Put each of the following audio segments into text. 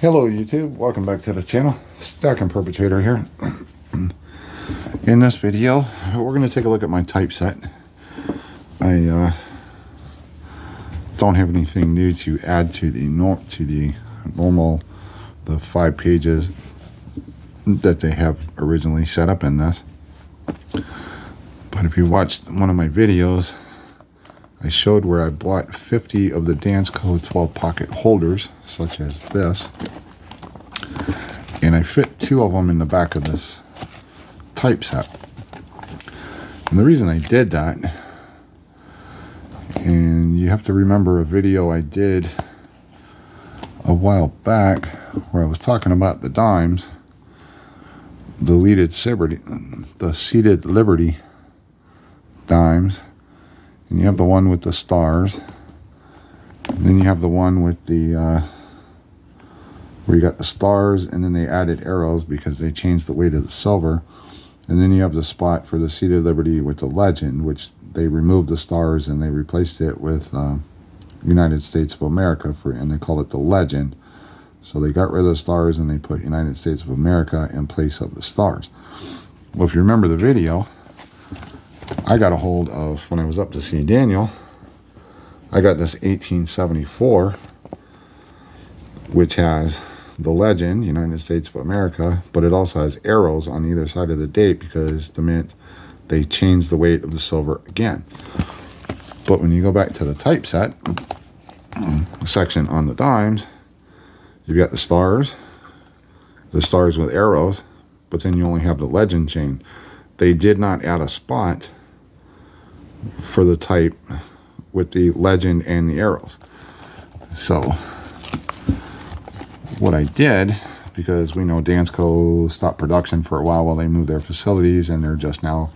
Hello YouTube, welcome back to the channel. Stacking Perpetrator here. In this video, we're going to take a look at my typeset. I don't have anything new to add to the normal, the 5 pages that they have originally set up in this. But if you watched one of my videos, I showed where I bought 50 of the Dansco 12 pocket holders, such as this. And I fit 2 of them in the back of this typeset. And the reason I did that, and you have to remember a video I did a while back where I was talking about the dimes, the seated Liberty dimes. And you have the one with the stars, and then you have the one with the where you got the stars, and then they added arrows because they changed the weight of the silver. And then you have the spot for the seated Liberty with the legend, which they removed the stars and they replaced it with United States of America, and they call it the legend. So they got rid of the stars and they put United States of America in place of the stars. Well, if you remember the video, I got a hold of, when I was up to see Daniel, I got this 1874, which has the legend, United States of America, but it also has arrows on either side of the date because the mint, they changed the weight of the silver again. But when you go back to the typeset section on the dimes, you've got the stars with arrows, but then you only have the legend chain. They did not add a spot for the type with the legend and the arrows. So what I did, because we know Dansco stopped production for a while they moved their facilities, and they're just now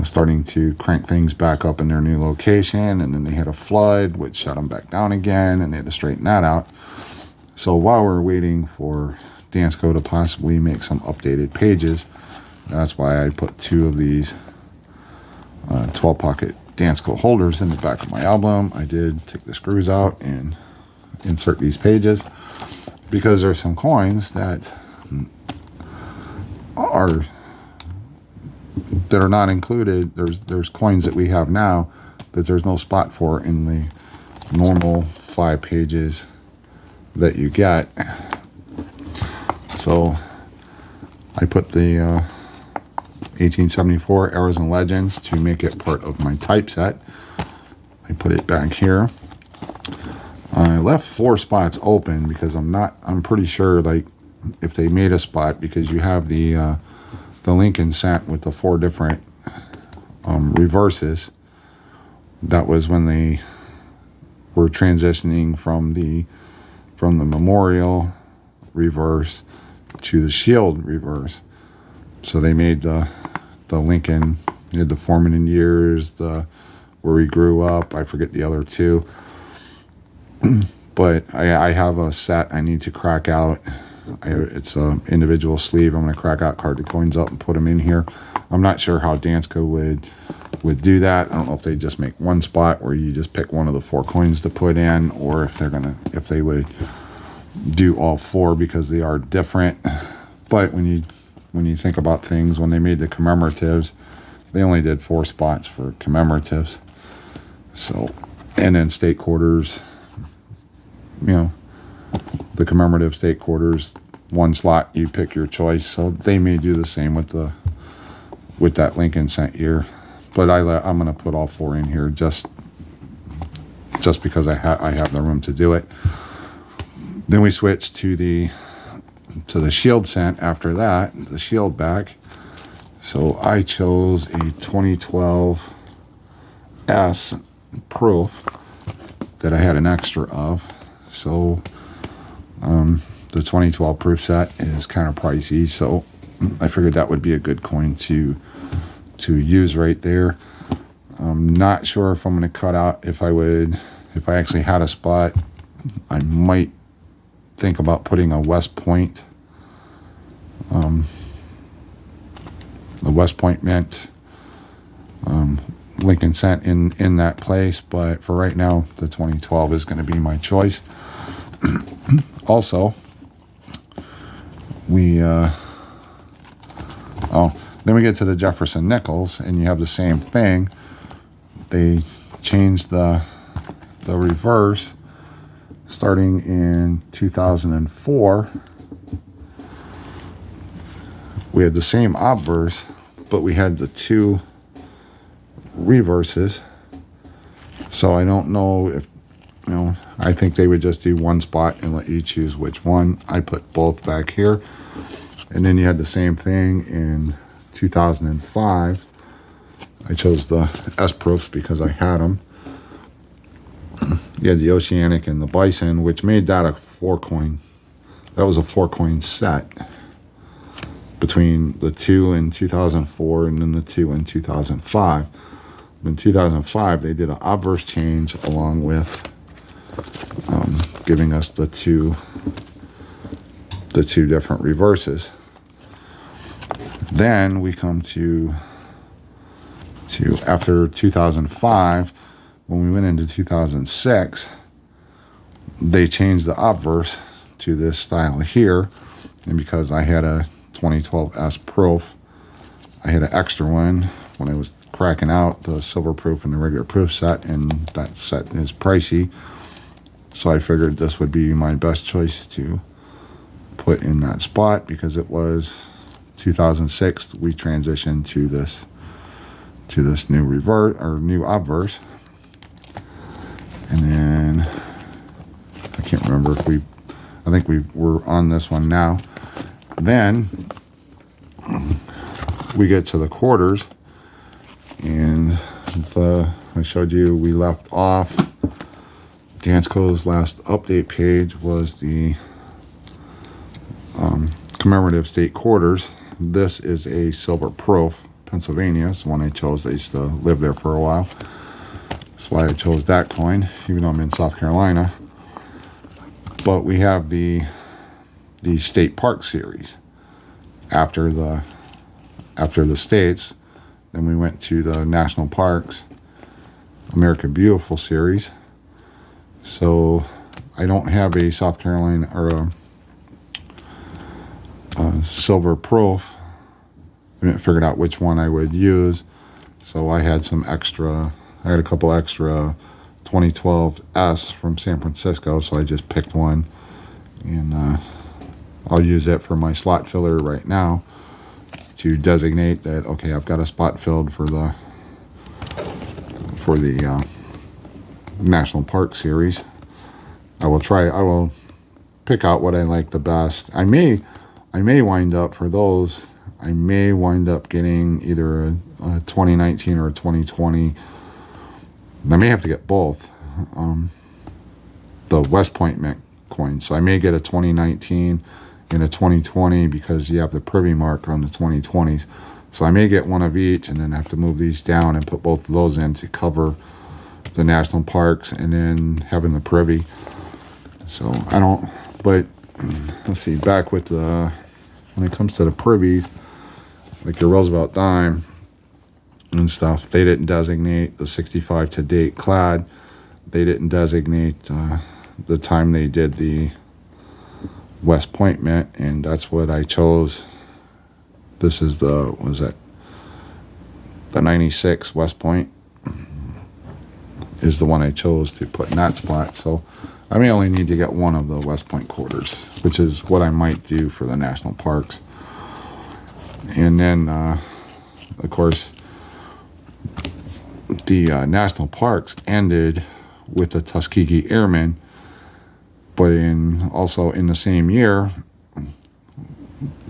starting to crank things back up in their new location, and then they had a flood which shut them back down again, and they had to straighten that out. So while we're waiting for Dansco to possibly make some updated pages, that's why I put 2 of these 12 pocket Dansco holders in the back of my album. I did take the screws out and insert these pages because there's some coins that are not included. There's coins that we have now that there's no spot for in the normal 5 pages that you get. So I put the 1874 arrows and legends to make it part of my typeset. I put it back here. I left 4 spots open because I'm pretty sure, like, if they made a spot, because you have the Lincoln cent with the 4 different reverses. That was when they were transitioning from the memorial reverse to the shield reverse. So they made the Lincoln, you had the Foreman in years, where he grew up. I forget the other 2. But I have a set I need to crack out. It's an individual sleeve. I'm going to crack out, card the coins up, and put them in here. I'm not sure how Dansco would do that. I don't know if they just make one spot where you just pick one of the 4 coins to put in, or if they would do all 4, because they are different. But when you think about things, when they made the commemoratives, they only did 4 spots for commemoratives. So, and then state quarters, the commemorative state quarters, 1 slot, you pick your choice. So they may do the same with that Lincoln cent year. But I'm going to put all 4 in here just because I have the room to do it. Then we switch to the shield cent after that, the shield back. So I chose a 2012 S proof that I had an extra of. So the 2012 proof set is kind of pricey, so I figured that would be a good coin to use right there. I'm not sure if I'm going to cut out, if I actually had a spot, I might think about putting a West Point, the West Point Mint Lincoln cent in that place, but for right now, the 2012 is going to be my choice. Also, then we get to the Jefferson Nickels, and you have the same thing. They changed the reverse starting in 2004. We had the same obverse, but we had the two reverses. So I don't know if, I think they would just do one spot and let you choose which one. I put both back here. And then you had the same thing in 2005. I chose the S-Proofs because I had them. You had the Oceanic and the Bison, which made that a 4-coin. That was a 4-coin set between the two in 2004 and then the two in 2005. In 2005, they did an obverse change along with giving us the two different reverses. Then we come to after 2005, when we went into 2006, they changed the obverse to this style here. And because I had a 2012 S Proof, I had an extra one when I was cracking out the silver proof and the regular proof set, and that set is pricey. So I figured this would be my best choice to put in that spot because it was 2006 we transitioned to this new revert or new obverse. And then I can't remember if I think we were on this one now. Then we get to the quarters, and I showed you we left off. Dansco's last update page was the commemorative state quarters. This is a silver proof, Pennsylvania. It's the one I chose. I used to live there for a while. That's why I chose that coin, even though I'm in South Carolina. But we have the state park series after the states. Then we went to the national parks, America Beautiful series. So I don't have a South Carolina or a silver proof. I haven't figured out which one I would use. So I had a couple extra 2012 S from San Francisco. So I just picked one, and I'll use it for my slot filler right now to designate that, okay, I've got a spot filled for the National Park Series. I will pick out what I like the best. I may wind up for those. I may wind up getting either a 2019 or a 2020. I may have to get both. The West Point Mint coin. So I may get a 2019 and a 2020 because you have the privy mark on the 2020s. So I may get one of each and then have to move these down and put both of those in to cover the national parks and then having the privy. So I don't, but let's see, back with when it comes to the privies, like your Roosevelt dime and stuff, they didn't designate the 65 to date clad. They didn't designate the time they did the West Point Mint, and that's what I chose. This is the 96 West Point is the one I chose to put in that spot. So I may only need to get one of the West Point quarters, which is what I might do for the national parks. And then, of course, the national parks ended with the Tuskegee Airmen, but also in the same year,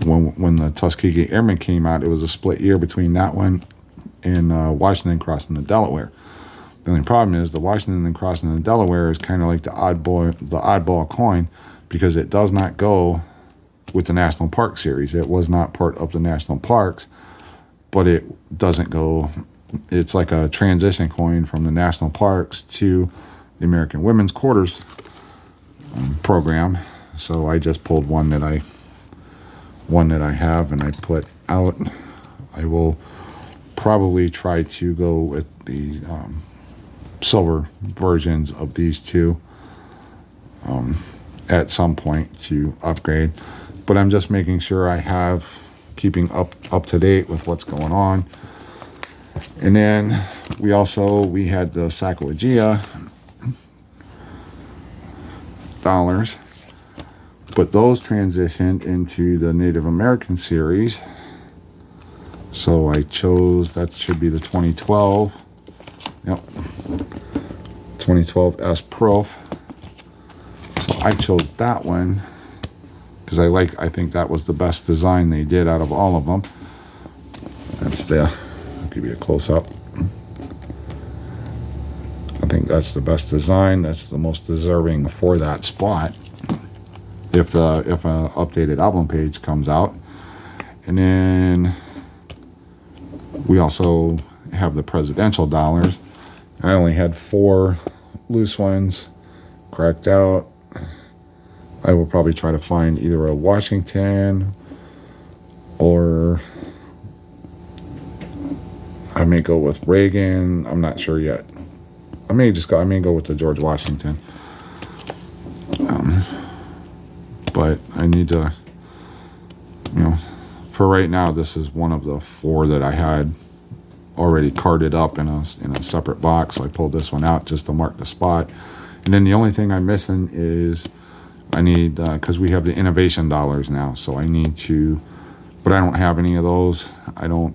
when the Tuskegee Airmen came out, it was a split year between that one and Washington crossing the Delaware. The only problem is the Washington crossing the Delaware is kind of like the oddball coin because it does not go with the National Park Series. It was not part of the national parks, but it doesn't go. It's like a transition coin from the national parks to the American Women's Quarters program. So I just pulled one that I have and I put out. I will probably try to go with the silver versions of these two at some point to upgrade. but I'm just making sure I have keeping up to date with what's going on. And then we had the Sacagawea dollars, but those transitioned into the Native American series. So I chose, that should be the 2012. Yep. 2012 S Proof. So I chose that one because I think that was the best design they did out of all of them. That's I'll give you a close up. I think that's the best design. That's the most deserving for that spot. If an updated album page comes out. And then we also have the presidential dollars. I only had 4 loose ones cracked out. I will probably try to find either a Washington or I may go with Reagan. I'm not sure yet. I may go with the George Washington. But I need to, for right now, this is one of the 4 that I had already carded up in a separate box. So I pulled this one out just to mark the spot. And then the only thing I'm missing is I need, because we have the innovation dollars now, so I need to, but I don't have any of those. I don't,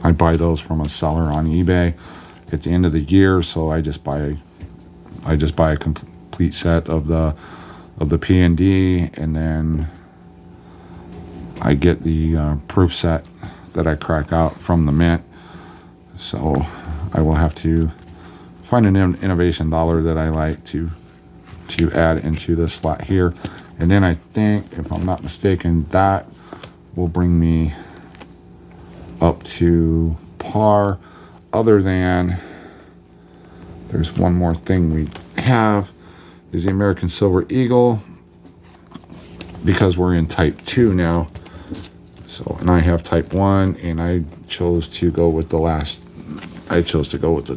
I buy those from a seller on eBay at the end of the year, so I just buy a complete set of the P&D, and then I get the proof set that I crack out from the mint. So I will have to find an innovation dollar that I like to add into this slot here. And then I think, if I'm not mistaken, that will bring me up to par, other than there's one more thing we have is the American Silver Eagle, because we're in type 2 now. So, and I have type 1, and I chose to go with the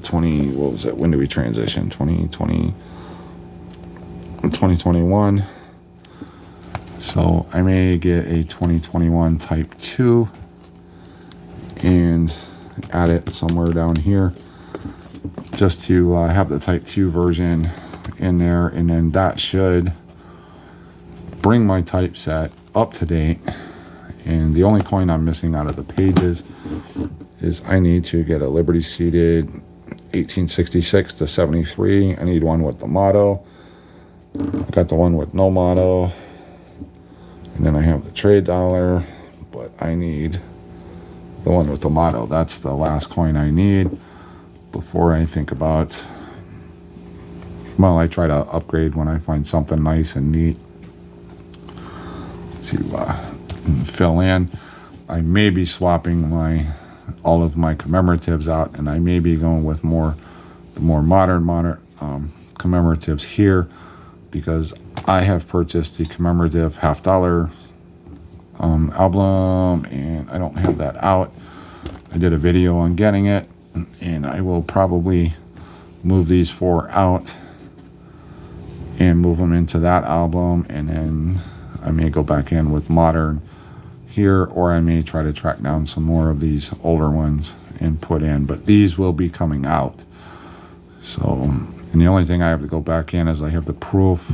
20, what was it? When did we transition? 2021. So I may get a 2021 type 2 and add it somewhere down here just to have the type 2 version in there, and then that should bring my typeset up to date. And the only coin I'm missing out of the pages is I need to get a Liberty seated 1866 to 73. I need one with the motto. I got the one with no motto, and then I have the trade dollar, but I need the one with the motto. That's the last coin I need before I think about, well, I try to upgrade when I find something nice and neat to fill in. I may be swapping all of my commemoratives out, and I may be going with the more modern commemoratives here, because I have purchased the commemorative $50 album, and I don't have that out. I did a video on getting it, and I will probably move these 4 out and move them into that album, and then I may go back in with modern here, or I may try to track down some more of these older ones and put in, but these will be coming out. So, and the only thing I have to go back in is I have the proof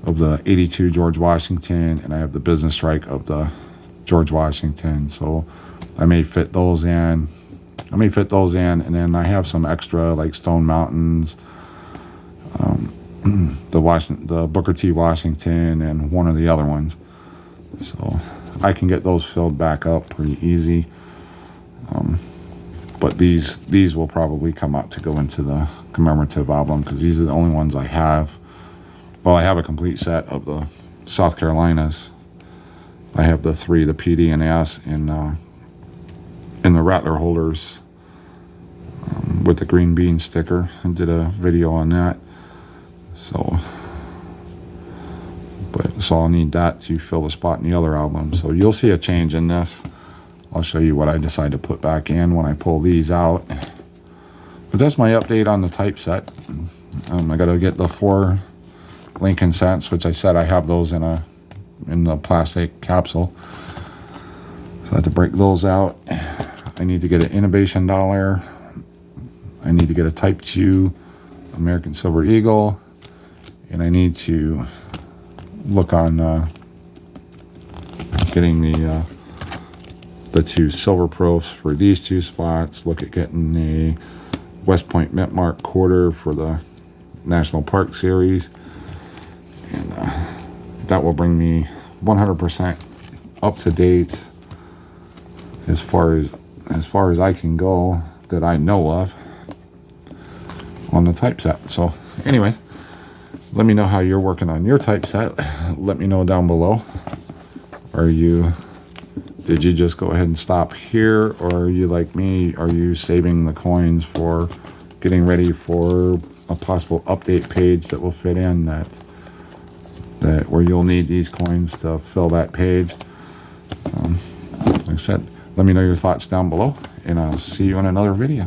of the 82 George Washington, and I have the business strike of the George Washington. So I may fit those in. And then I have some extra, like Stone Mountains, the Booker T. Washington, and one of the other ones. So I can get those filled back up pretty easy. But these will probably come out to go into the commemorative album, because these are the only ones I have. Well, I have a complete set of the South Carolinas. I have the 3, the PD and S, in the Rattler holders with the green bean sticker. I did a video on that. So I'll need that to fill the spot in the other album. So you'll see a change in this. I'll show you what I decide to put back in when I pull these out. But that's my update on the typeset. I got to get the 4 Lincoln cents, which I said I have those in a in the plastic capsule. So I have to break those out. I need to get an innovation dollar. I need to get a Type 2 American Silver Eagle. And I need to look on getting the two silver profs for these two spots. Look at getting a West Point Mint Mark quarter for the National Park Series. And that will bring me 100% up to date as far as I can go that I know of on the typeset. So anyways, let me know how you're working on your typeset. Let me know down below. Did you just go ahead and stop here, or are you like me? Are you saving the coins for getting ready for a possible update page that will fit in that where you'll need these coins to fill that page? Like I said, let me know your thoughts down below, and I'll see you in another video.